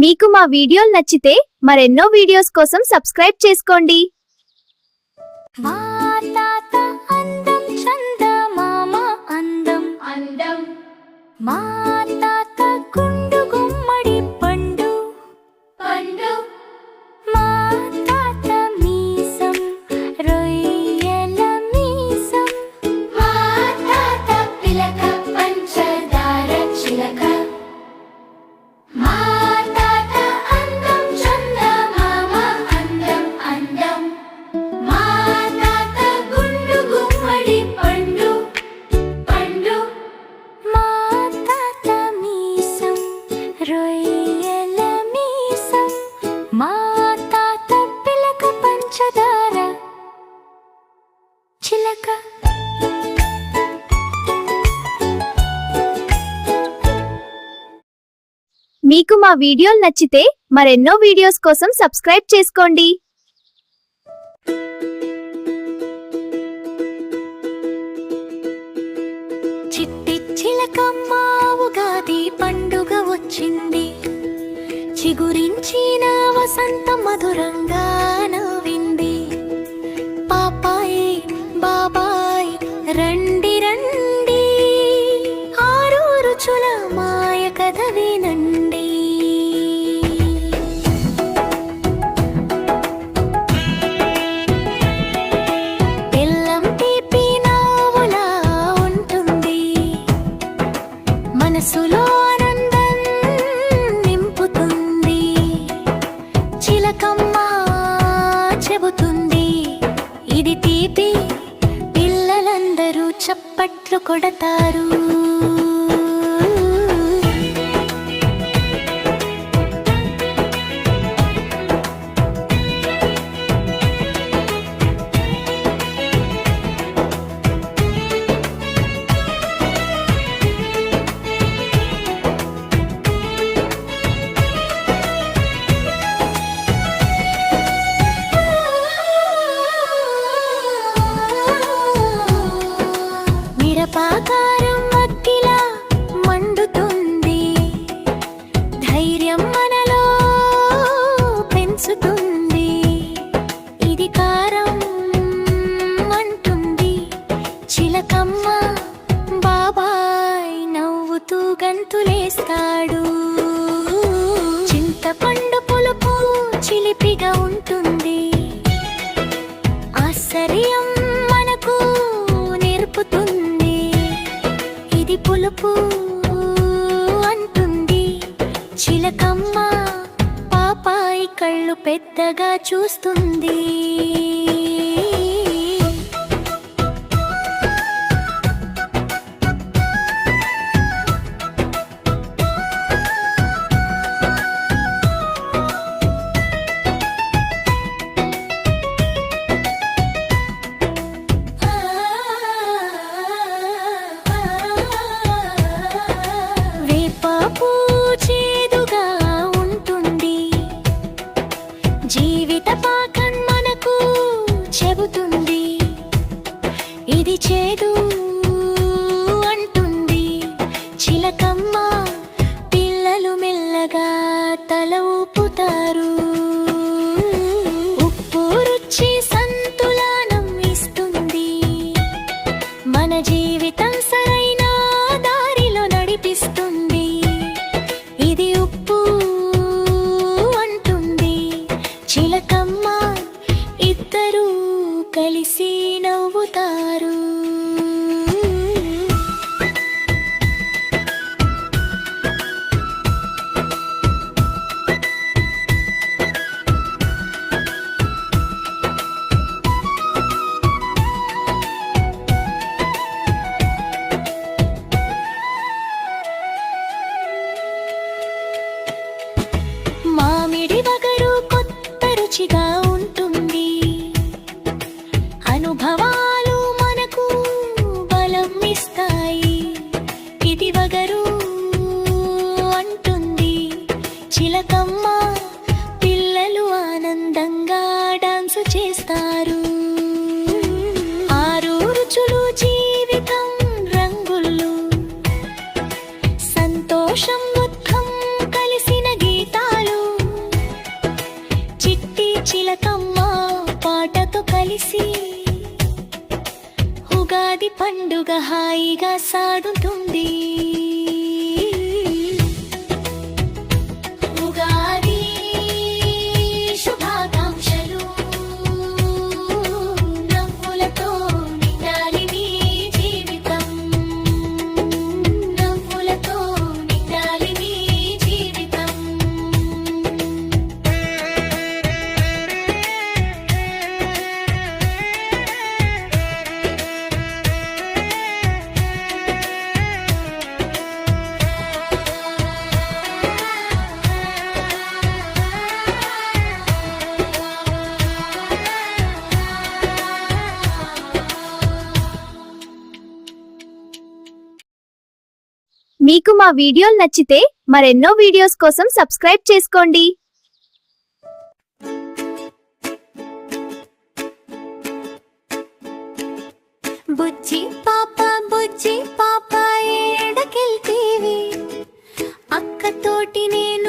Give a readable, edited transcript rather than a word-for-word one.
మీకు మా వీడియోలు నచ్చితే మరెన్నో వీడియోస్ కోసం సబ్స్క్రైబ్ చేసుకోండి. మా తాత అందం చందమామ అందం అందం మా తాత గుండు గుమ్మడి పండు పండు మా తాత మీసం రొయ్యల మీసం మా తాత పిలక పంచదార చిలక మా తాత అందం చందమామ అందం అందం మా తాత గుండు గుమ్మడి పండు పండు మా తాత మీసం రొయ్యల మీసం మా తాత పిలక పంచదార చిలక. మీకు మా వీడియోలు నచ్చితే మరెన్నో వీడియోస్ కోసం సబ్స్క్రైబ్ చేసుకోండి. చిట్టి చిలకమ్మ ఉగాది పండుగ వచ్చింది, చిగురించిన వసంత మధురంగా నవ్వింది. పాపాయ్ బాబాయ్ రండి రండి, ఆరు రుచుల మాయ కథ వినండి. బెల్లం తీపి నవ్వులా ఉంటుంది, మనసులో ఆనందం నింపుతుంది. చిలకమ్మ చెబుతుంది ఇది తీపి, పిల్లలందరూ చప్పట్లు కొడతారు. మిరపాకారం అగ్గిలా మండుతుంది, ధైర్యం మనలో పెంచుతుంది. ఇది కారం అంటుంది చిలకమ్మ, బాబాయ్ నవ్వుతూ గంతులేస్తాడు. చింతపండు పులుపు చిలిపిగా ఉంటుంది, ఆశ్చర్యం మనకు నేర్పుతుంది. ఇది పులుపు అంటుంది చిలకమ్మ, పాపాయి కళ్ళు పెద్దగా చూస్తుంది. వేపాకు చేదుగా ఉంటుంది, జీవిత పాఠం మనకు చెబుతుంది. ఇది చేదు అంటుంది చిలకమ్మ, పిల్లలు మెల్లగా తల ఊపుతారు. ఉప్పు రుచి సంతులనం ఇస్తుంది, మన జీవితం సరైన దారిలో నడిపిస్తుంది. ఇది ఉప్పు అంటుంది చిలకమ్మ, ఇద్దరూ కలిసి నవ్వుతారు. మామిడి వగరు కొత్త రుచిగా ఉంటుంది, అనుభవాలు మనకు బలం ఇస్తాయి. ఇది వగరు అంటుంది చిలకమ్మ, పిల్లలు ఆనందంగా డాన్సు చేస్తారు. ఆరు రుచులు జీవితం రంగులు, సంతోషం దుఃఖం కలిసిన గీతాలు. కలిసి ఉగాది పండుగ హాయిగా సాగుతుంది. ఉగాది శుభాకాంక్షలు, నవ్వులతో నిండాలి నీ జీవితం, నవ్వులతో నిండాలి నీ జీవితం. మీకు మా వీడియోలు నచ్చితే మరెన్నో వీడియోస్ కోసం సబ్స్క్రైబ్ చేసుకోండి. బుజ్జి పాప ఏడకెళ్తీవి, అక్కతోటి నేను